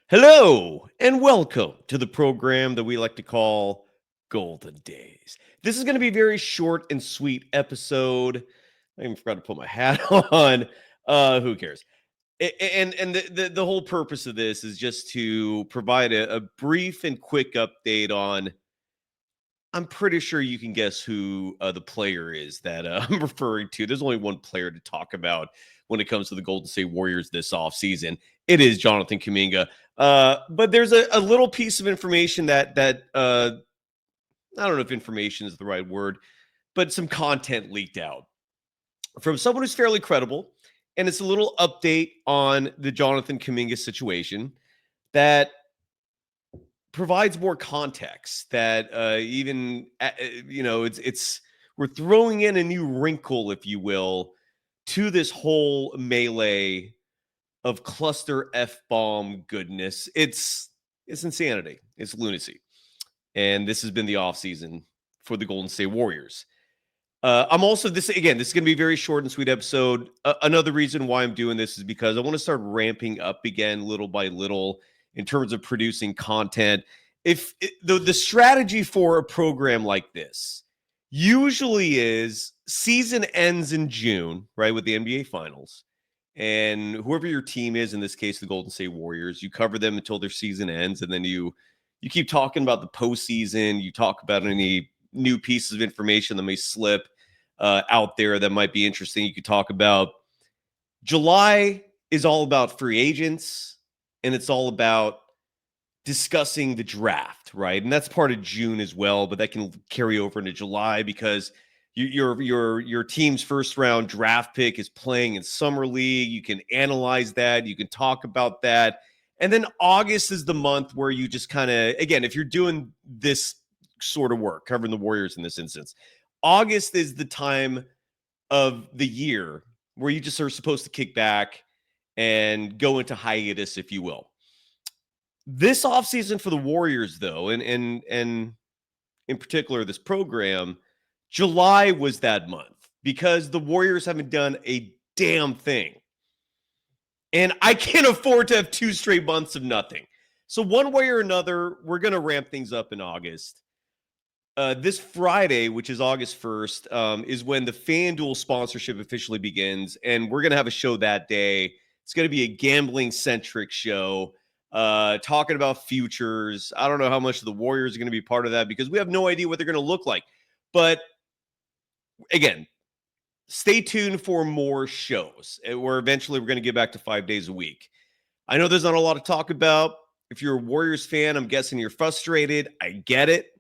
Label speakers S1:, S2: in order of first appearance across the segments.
S1: Hello and welcome to the program that we like to call Golden Days. This is going to be a very short and sweet episode. I even forgot to put my hat on. Who cares? And the whole purpose of this is just to provide a brief and quick update on. I'm pretty sure you can guess who the player is that I'm referring to. There's only one player to talk about when it comes to the Golden State Warriors this offseason. It is Jonathan Kuminga. But there's a little piece of information that I don't know if information is the right word, but some content leaked out from someone who's fairly credible. And it's a little update on the Jonathan Kuminga situation that provides more context that it's we're throwing in a new wrinkle, if you will, to this whole melee of cluster F-bomb goodness. It's insanity. It's lunacy. And this has been the offseason for the Golden State Warriors. I'm also, this is going to be a very short and sweet episode. Another reason why I'm doing this is because I want to start ramping up again little by little in terms of producing content. The strategy for a program like this usually is season ends in June, right, with the NBA Finals. And whoever your team is, in this case, the Golden State Warriors, you cover them until their season ends. And then you keep talking about the postseason. You talk about any new pieces of information that may slip out there that might be interesting. You could talk about July is all about free agents, and it's all about discussing the draft, right? And that's part of June as well, but that can carry over into July because your team's first round draft pick is playing in summer league. You can analyze that. You can talk about that. And then August is the month where you just kind of, again, if you're doing this sort of work, covering the Warriors in this instance, August is the time of the year where you just are supposed to kick back and go into hiatus, if you will. This offseason for the Warriors, though, and in particular this program, July was that month because the Warriors haven't done a damn thing. And I can't afford to have 2 straight months of nothing. So one way or another, we're going to ramp things up in August. This Friday, which is August 1st, is when the FanDuel sponsorship officially begins. And we're going to have a show that day. It's going to be a gambling-centric show, talking about futures. I don't know how much the Warriors are going to be part of that because we have no idea what they're going to look like. But again, stay tuned for more shows where eventually we're going to get back to 5 days a week. I know there's not a lot to talk about. If you're a Warriors fan, I'm guessing you're frustrated. I get it.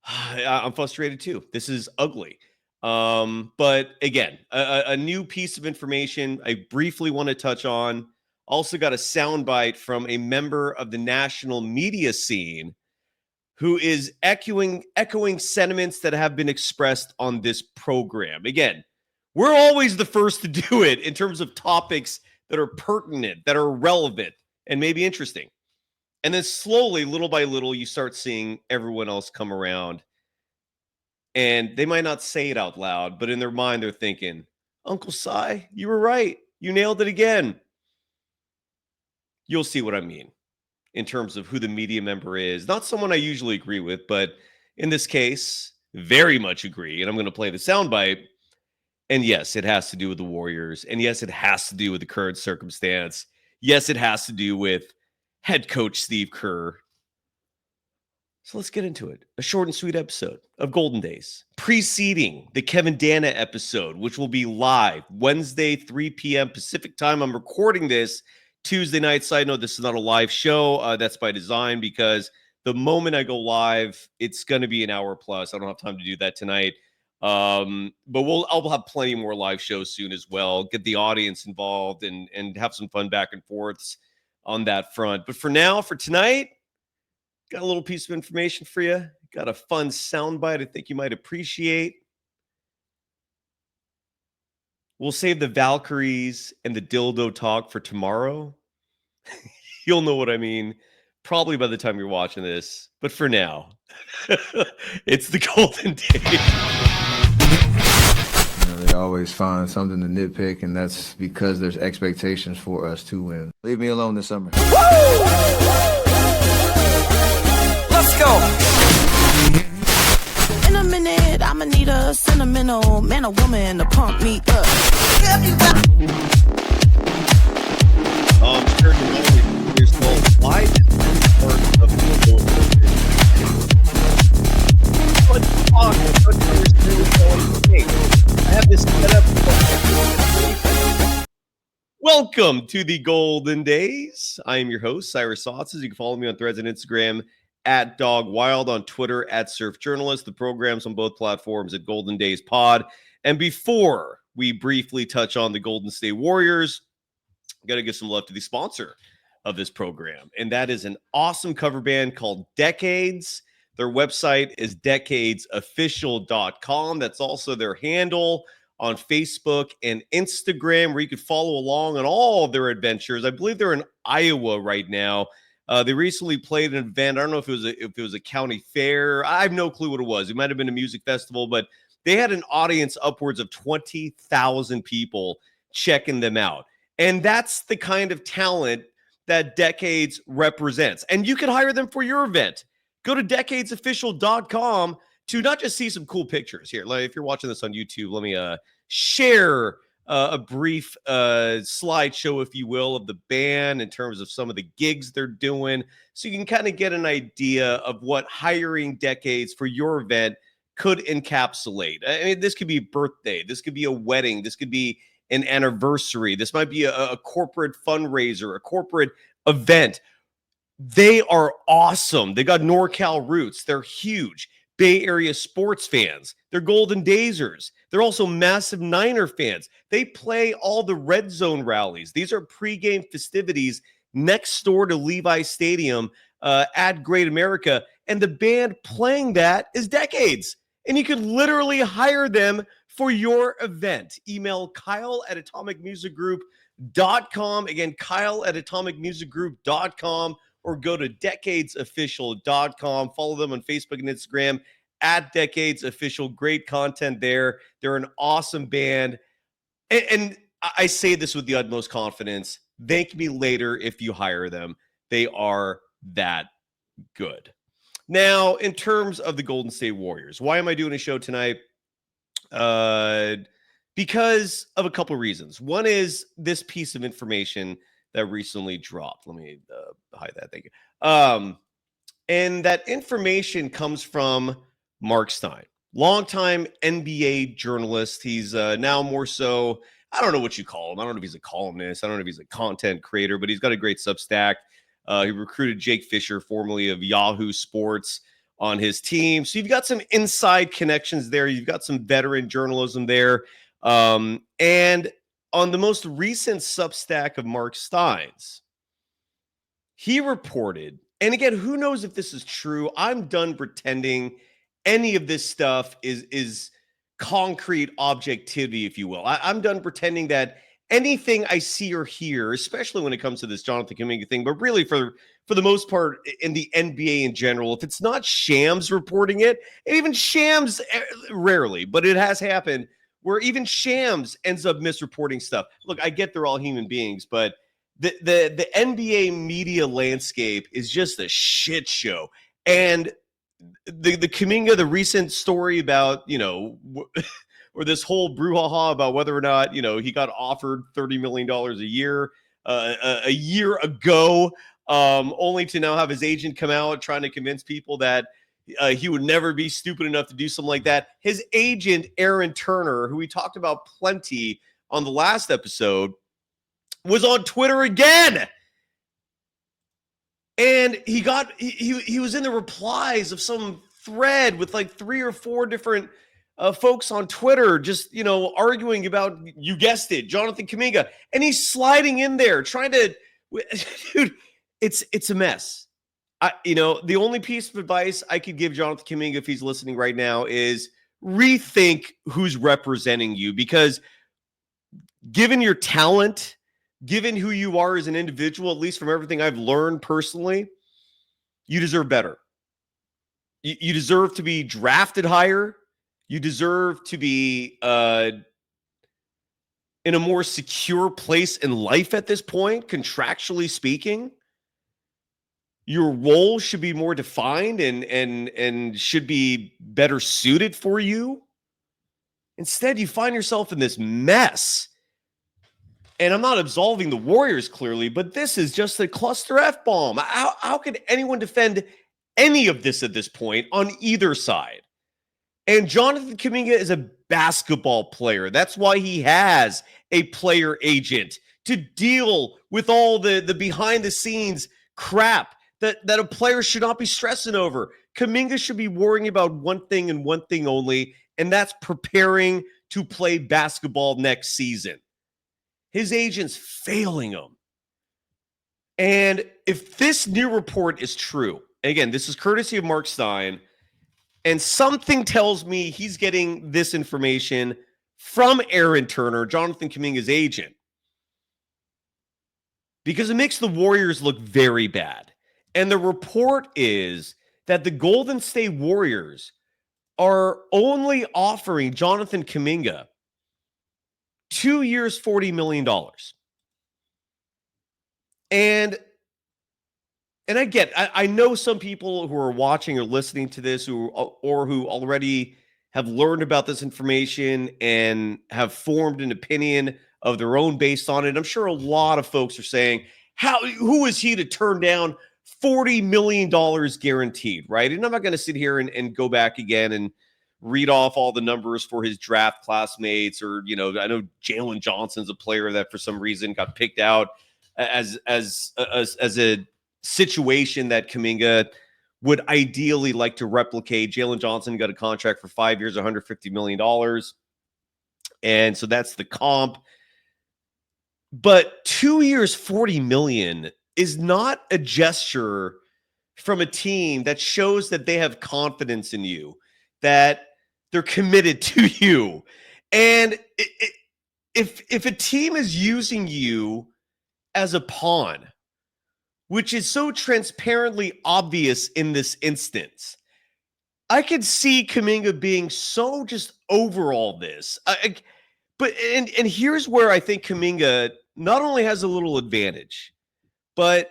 S1: I'm frustrated too. This is ugly. But again, a new piece of information I briefly want to touch on. Also got a soundbite from a member of the national media scene who is echoing sentiments that have been expressed on this program. Again, we're always the first to do it in terms of topics that are pertinent, that are relevant, and maybe interesting. And then slowly, little by little, you start seeing everyone else come around. And they might not say it out loud, but in their mind, they're thinking, Uncle Cy, you were right. You nailed it again. You'll see what I mean in terms of who the media member is. Not someone I usually agree with, but in this case, very much agree. And I'm going to play the soundbite. And yes, it has to do with the Warriors. And yes, it has to do with the current circumstance. Yes, it has to do with head coach Steve Kerr. So let's get into it. A short and sweet episode of Golden Days, preceding the Kevin Dana episode, which will be live Wednesday, 3 p.m. Pacific time. I'm recording this Tuesday night. Side note, this is not a live show. That's by design because the moment I go live, it's going to be an hour plus. I don't have time to do that tonight. But I'll have plenty more live shows soon as well. Get the audience involved and have some fun back and forths on that front. But for now, for tonight, got a little piece of information for you. Got a fun soundbite I think you might appreciate. We'll save the Valkyries and the dildo talk for tomorrow. You'll know what I mean probably by the time you're watching this. But for now, it's the Golden Days.
S2: They always find something to nitpick, and that's because there's expectations for us to win. Leave me alone this summer.
S3: Let's go. In a minute, I'ma need a sentimental man or woman to pump me up.
S1: Sure, yourself, why is this part of the I have this set up. Welcome to the Golden Days. I am your host, Cyrus Saatsaz. You can follow me on Threads and Instagram at DogWild, on Twitter at Surf Journalist. The program's on both platforms at Golden Days Pod. And before we briefly touch on the Golden State Warriors, got to give some love to the sponsor of this program, and that is an awesome cover band called Decades. Their website is decadesofficial.com. That's also their handle on Facebook and Instagram, where you can follow along on all of their adventures. I believe they're in Iowa right now. They recently played an event. I don't know if it was a county fair. I have no clue what it was. It might have been a music festival, but they had an audience upwards of 20,000 people checking them out. And that's the kind of talent that Decades represents. And you can hire them for your event. Go to decadesofficial.com to not just see some cool pictures. Here, like if you're watching this on YouTube, let me share a brief slideshow, if you will, of the band in terms of some of the gigs they're doing. So you can kind of get an idea of what hiring Decades for your event could encapsulate. I mean, this could be a birthday. This could be a wedding. This could be an anniversary. This might be a corporate fundraiser, a corporate event. They are awesome. They got NorCal roots. They're huge Bay Area sports fans. They're Golden Dazers. They're also massive Niner fans. They play all the red zone rallies. These are pregame festivities next door to Levi's Stadium at Great America. And the band playing that is Decades. And you could literally hire them for your event. Email Kyle@atomicmusicgroup.com. Again, Kyle@atomicmusicgroup.com, or go to decadesofficial.com. Follow them on Facebook and Instagram at decadesofficial. Great content there. They're an awesome band. And I say this with the utmost confidence. Thank me later if you hire them. They are that good. Now, in terms of the Golden State Warriors, why am I doing a show tonight? Because of a couple of reasons. One is this piece of information that recently dropped. Let me hide that. Thank you. And that information comes from Mark Stein, longtime NBA journalist. He's now more so, I don't know what you call him. I don't know if he's a columnist. I don't know if he's a content creator, but he's got a great Substack. He recruited Jake Fisher, formerly of Yahoo Sports, on his team. So you've got some inside connections there. You've got some veteran journalism there. And on the most recent Substack of Mark Stein's, he reported, and again, who knows if this is true? I'm done pretending any of this stuff is concrete objectivity, if you will. I'm done pretending that anything I see or hear, especially when it comes to this Jonathan Kuminga thing, but really for the most part in the NBA in general, if it's not Shams reporting it, and even Shams rarely, but it has happened where even Shams ends up misreporting stuff. Look, I get they're all human beings, but the NBA media landscape is just a shit show. And the Kuminga, the recent story about, or this whole brouhaha about whether or not, he got offered $30 million a year ago, only to now have his agent come out trying to convince people that he would never be stupid enough to do something like that. His agent, Aaron Turner, who we talked about plenty on the last episode, was on Twitter again. And he was in the replies of some thread with like 3 or 4 different folks on Twitter, just, arguing about, you guessed it, Jonathan Kuminga. And he's sliding in there trying to, dude, it's a mess. The only piece of advice I could give Jonathan Kuminga, if he's listening right now, is rethink who's representing you, because given your talent, given who you are as an individual, at least from everything I've learned personally, you deserve better. You deserve to be drafted higher. You deserve to be in a more secure place in life at this point, contractually speaking. Your role should be more defined and should be better suited for you. Instead, you find yourself in this mess. And I'm not absolving the Warriors, clearly, but this is just a cluster F-bomb. How could anyone defend any of this at this point on either side? And Jonathan Kuminga is a basketball player. That's why he has a player agent to deal with all the behind-the-scenes crap that a player should not be stressing over. Kuminga should be worrying about one thing and one thing only, and that's preparing to play basketball next season. His agent's failing him. And if this new report is true, again, this is courtesy of Mark Stein, and something tells me he's getting this information from Aaron Turner, Jonathan Kuminga's agent, because it makes the Warriors look very bad. And the report is that the Golden State Warriors are only offering Jonathan Kuminga 2 years, $40 million. And I know some people who are watching or listening to this who already have learned about this information and have formed an opinion of their own based on it. I'm sure a lot of folks are saying, who is he to turn down $40 million guaranteed, right? And I'm not going to sit here and go back again and read off all the numbers for his draft classmates, or, I know Jalen Johnson's a player that for some reason got picked out as a situation that Kuminga would ideally like to replicate. Jalen Johnson got a contract for 5 years, $150 million. And so that's the comp. But 2 years, $40 million is not a gesture from a team that shows that they have confidence in you, that they're committed to you. And if a team is using you as a pawn, which is so transparently obvious in this instance, I could see Kuminga being so just over all this. But here's where I think Kuminga not only has a little advantage, but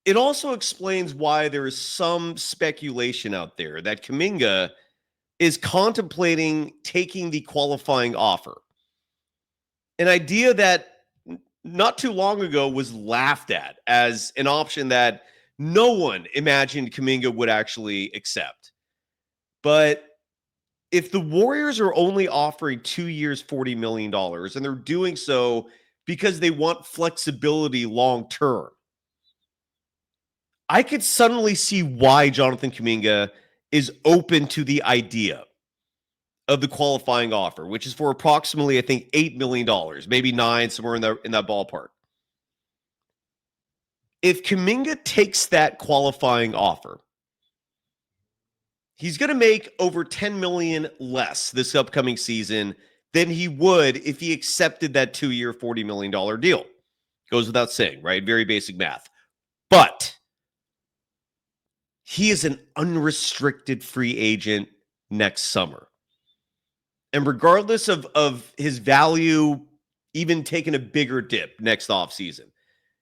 S1: it also explains why there is some speculation out there that Kuminga is contemplating taking the qualifying offer. An idea that not too long ago was laughed at as an option that no one imagined Kuminga would actually accept. But if the Warriors are only offering 2 years, $40 million, and they're doing so because they want flexibility long term, I could suddenly see why Jonathan Kuminga is open to the idea of the qualifying offer, which is for approximately, I think, $8 million, maybe $9 million, somewhere in that ballpark. If Kuminga takes that qualifying offer, he's going to make over $10 million less this upcoming season than he would if he accepted that 2-year, $40 million deal. Goes without saying, right? Very basic math. But he is an unrestricted free agent next summer. And regardless of his value even taking a bigger dip next offseason,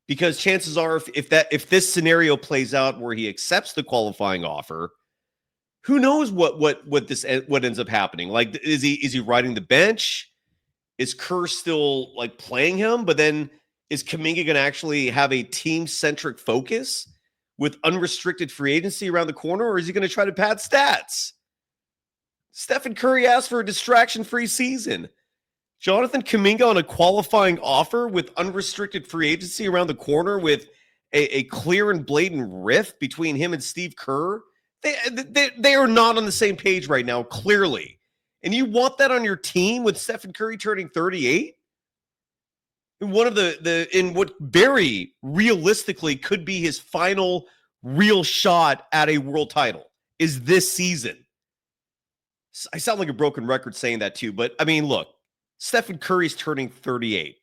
S1: because chances are if this scenario plays out where he accepts the qualifying offer, who knows what ends up happening? Like, is he riding the bench? Is Kerr still like playing him? But then is Kuminga going to actually have a team-centric focus with unrestricted free agency around the corner, or is he going to try to pad stats? Steph and Curry asked for a distraction-free season. Jonathan Kuminga on a qualifying offer with unrestricted free agency around the corner with a clear and blatant rift between him and Steve Kerr. They are not on the same page right now, clearly. And you want that on your team with Stephen Curry turning 38? One of in what very realistically could be his final real shot at a world title is this season. I sound like a broken record saying that too, but I mean, look, Stephen Curry's turning 38.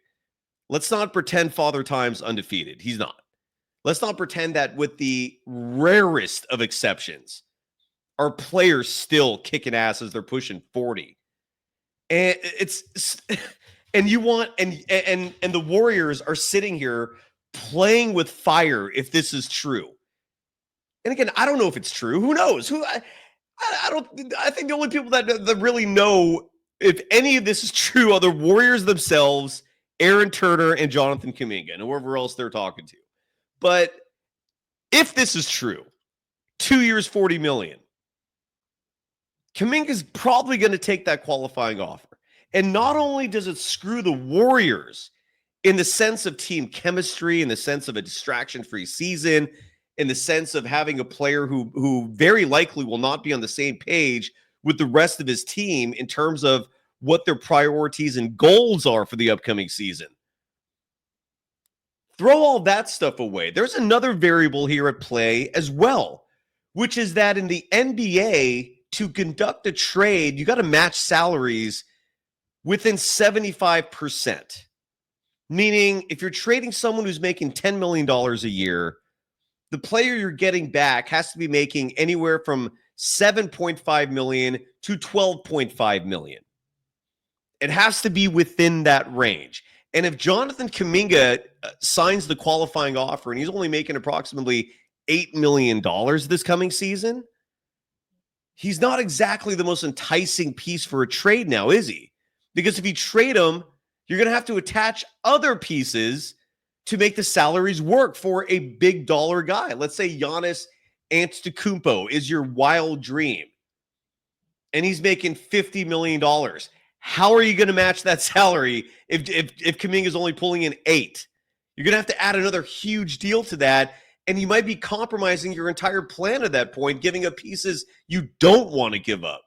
S1: Let's not pretend Father Time's undefeated. He's not. Let's not pretend that with the rarest of exceptions, our players still kicking ass as they're pushing 40. And And you want and the Warriors are sitting here playing with fire if this is true. And again, I don't know if it's true. Who knows? I think the only people that really know if any of this is true are the Warriors themselves, Aaron Turner and Jonathan Kuminga, and whoever else they're talking to. But if this is true, 2 years, $40 million, Kuminga's probably going to take that qualifying offer. And not only does it screw the Warriors in the sense of team chemistry, in the sense of a distraction-free season, in the sense of having a player who very likely will not be on the same page with the rest of his team in terms of what their priorities and goals are for the upcoming season. Throw all that stuff away. There's another variable here at play as well, which is that in the NBA, to conduct a trade, you got to match salaries within 75%. Meaning, if you're trading someone who's making $10 million a year, the player you're getting back has to be making anywhere from $7.5 million to $12.5 million. It has to be within that range. And if Jonathan Kuminga signs the qualifying offer and he's only making approximately $8 million this coming season, he's not exactly the most enticing piece for a trade now, is he? Because if you trade him, you're going to have to attach other pieces to make the salaries work for a big dollar guy. Let's say Giannis Antetokounmpo is your wild dream, and he's making $50 million. How are you going to match that salary if Kuminga is only pulling in $8 million? You're going to have to add another huge deal to that, and you might be compromising your entire plan at that point, giving up pieces you don't want to give up.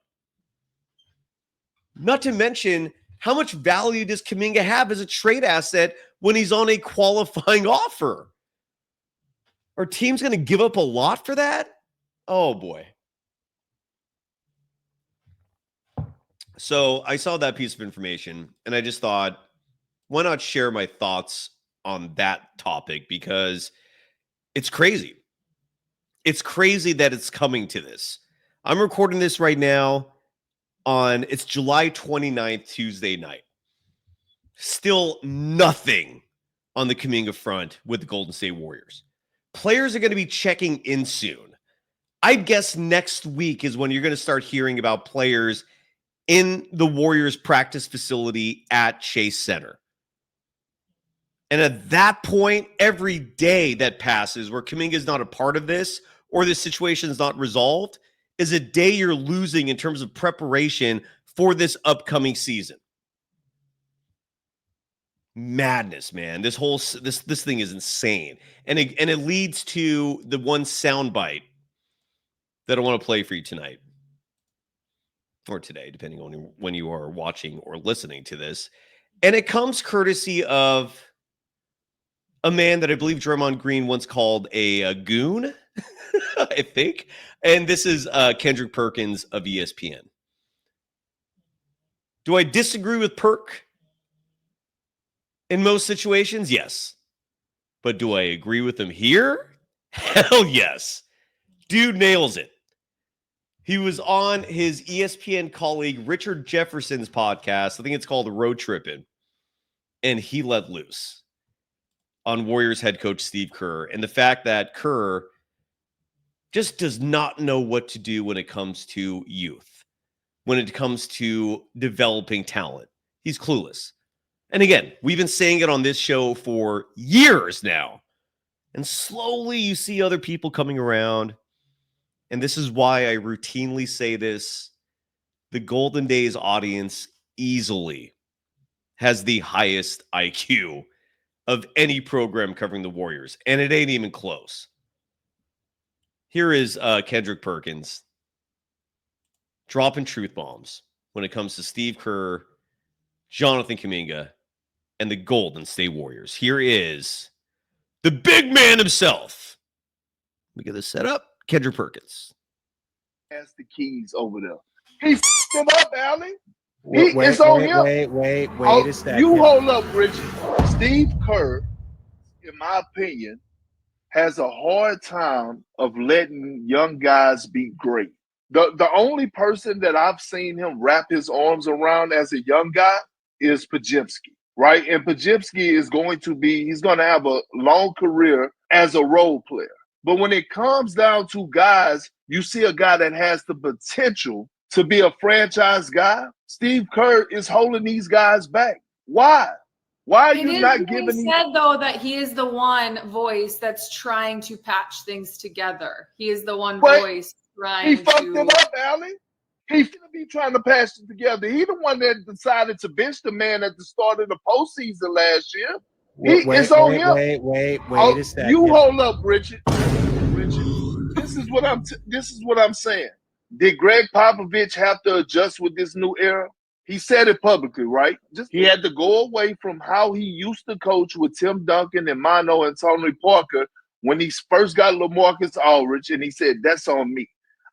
S1: Not to mention, how much value does Kuminga have as a trade asset when he's on a qualifying offer? Are teams going to give up a lot for that? Oh, boy. So I saw that piece of information, and I just thought, why not share my thoughts on that topic? Because it's crazy. It's crazy that it's coming to this. I'm recording this right now it's July 29th, Tuesday night. Still nothing on the Kuminga front with the Golden State Warriors. Players are going to be checking in soon. I guess next week is when you're going to start hearing about players in the Warriors practice facility at Chase Center. And at that point, every day that passes where Kuminga is not a part of this or this situation is not resolved is a day you're losing in terms of preparation for this upcoming season. Madness, man. This thing is insane. And it leads to the one soundbite that I want to play for you tonight. Or today, depending on when you are watching or listening to this. And it comes courtesy of a man that I believe Draymond Green once called a goon, I think. And this is Kendrick Perkins of ESPN. Do I disagree with Perk in most situations? Yes. But do I agree with him here? Hell yes. Dude nails it. He was on his ESPN colleague Richard Jefferson's podcast. I think it's called Road Trippin'. And he let loose on Warriors head coach Steve Kerr and the fact that Kerr just does not know what to do when it comes to youth, when it comes to developing talent. He's clueless. And again, we've been saying it on this show for years now. And slowly you see other people coming around. And this is why I routinely say this. The Golden Days audience easily has the highest IQ of any program covering the Warriors. And it ain't even close. Here is Kendrick Perkins dropping truth bombs when it comes to Steve Kerr, Jonathan Kuminga, and the Golden State Warriors. Here is the big man himself. Let me get this set up. Kendrick Perkins.
S4: Has the keys over there. He f***ed him up, Allie. It's on him.
S5: Wait a second.
S4: You hold up, Richie. Steve Kerr, in my opinion, has a hard time of letting young guys be great. The only person that I've seen him wrap his arms around as a young guy is Pajemski. right? And Pajipski is he's going to have a long career as a role player. But when it comes down to guys, you see a guy that has the potential to be a franchise guy. Steve Kerr is holding these guys back. Why? Why are you not giving
S5: He said, though, that he is the one voice that's trying to patch things together. He is the one voice trying to.
S4: He fucked him up, Allie. He's going to be trying to patch it together. He the one that decided to bench the man at the start of the postseason last year. It's on him.
S6: Wait a second.
S4: You hold up, Richard. This is what I'm saying. Did Greg Popovich have to adjust with this new era? He said it publicly, right? He had to go away from how he used to coach with Tim Duncan and Mano and Tony Parker when he first got LaMarcus Aldridge, and he said, that's on me.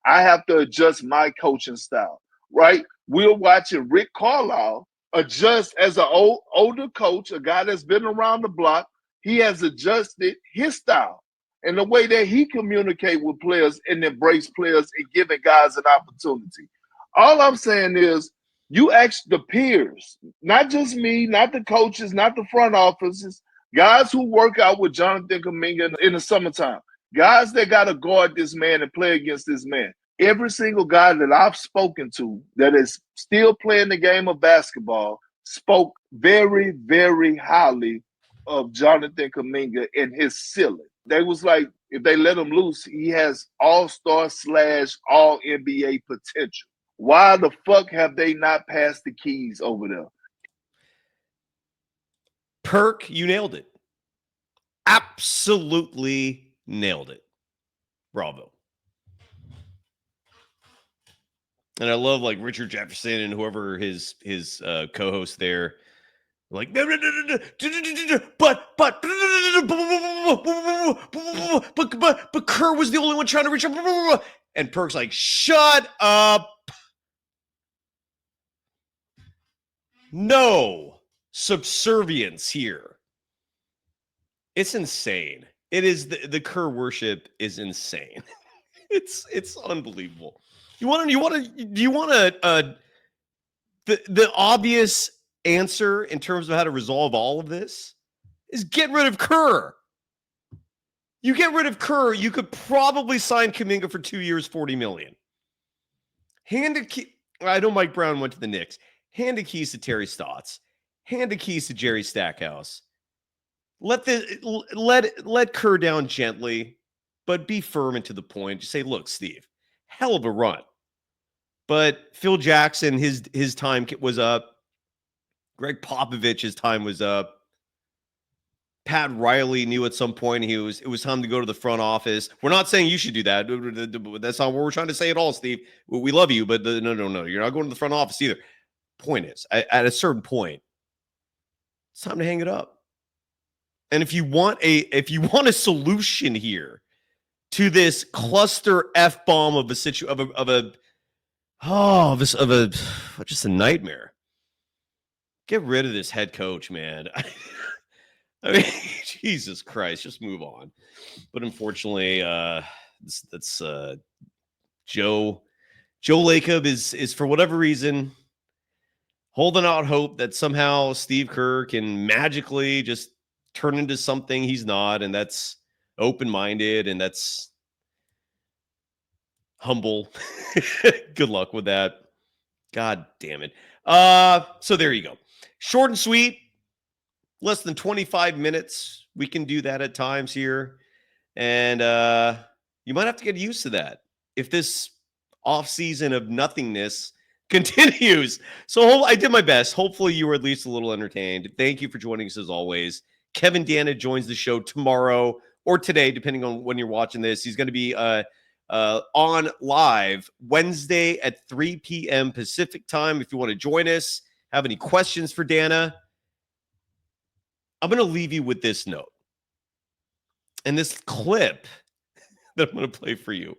S4: I have to adjust my coaching style, right? We're watching Rick Carlisle adjust as an older coach, a guy that's been around the block. He has adjusted his style and the way that he communicates with players and embrace players and giving guys an opportunity. All I'm saying is you ask the peers, not just me, not the coaches, not the front offices, guys who work out with Jonathan Kuminga in the summertime, guys that got to guard this man and play against this man. Every single guy that I've spoken to that is still playing the game of basketball spoke very, very highly of Jonathan Kuminga and his ceiling. They was like, if they let him loose, he has all-star / all-NBA potential. Why the fuck have they not passed the keys over there?
S1: Perk, you nailed it. Absolutely nailed it. Bravo. And I love like Richard Jefferson and whoever his co-host there, like but Kerr was the only one trying to reach up, and Perk's like, shut up. No subservience here. It's insane. It is the Kerr worship is insane. It's unbelievable. Do you want the obvious answer in terms of how to resolve all of this is get rid of Kerr. You get rid of Kerr, you could probably sign Kuminga for 2 years, $40 million. I know Mike Brown went to the Knicks. Hand the keys to Terry Stotts. Hand the keys to Jerry Stackhouse. Let Kerr down gently, but be firm and to the point. Just say, look, Steve, hell of a run. But Phil Jackson, his time was up. Greg Popovich's time was up. Pat Riley knew at some point it was time to go to the front office. We're not saying you should do that. That's not what we're trying to say at all, Steve. We love you, but no. You're not going to the front office either. Point is, at a certain point, it's time to hang it up. And if you want a solution here to this cluster F-bomb of a just a nightmare, get rid of this head coach, man. I mean, Jesus Christ, just move on. But unfortunately, that's Joe Lacob is for whatever reason holding out hope that somehow Steve Kerr can magically just turn into something he's not, and that's open-minded and that's humble. Good luck with that. God damn it. So there you go. Short and sweet. Less than 25 minutes. We can do that at times here. And you might have to get used to that if this off-season of nothingness continues. So I did my best. Hopefully you were at least a little entertained. Thank you for joining us as always. Kevin Dana joins the show tomorrow or today, depending on when you're watching this. He's going to be on live Wednesday at 3 p.m. Pacific time. If you want to join us, have any questions for Dana, I'm going to leave you with this note and this clip that I'm going to play for you.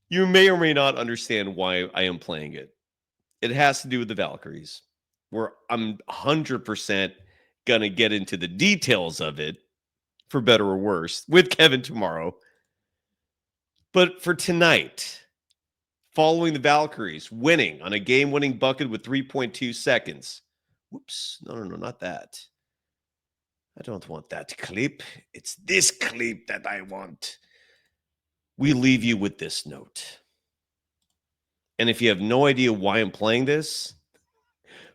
S1: You may or may not understand why I am playing it. It has to do with the Valkyries, where I'm 100% going to get into the details of it, for better or worse, with Kevin tomorrow. But for tonight, following the Valkyries winning on a game-winning bucket with 3.2 seconds, Whoops. No, not that. I don't want that clip. It's this clip that I want. We leave you with this note. And if you have no idea why I'm playing this,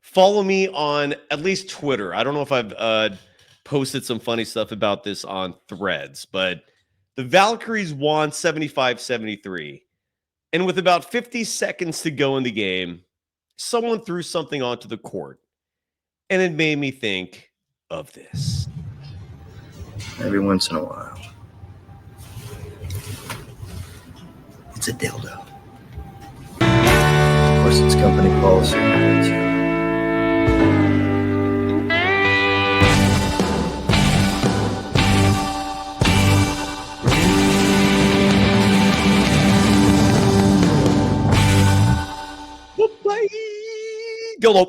S1: follow me on at least Twitter. I don't know if I've posted some funny stuff about this on Threads, but the Valkyries won 75-73. And with about 50 seconds to go in the game, someone threw something onto the court. And it made me think of this.
S6: Every once in a while, it's a dildo. Of course, it's company policy.
S1: Bye. Go low.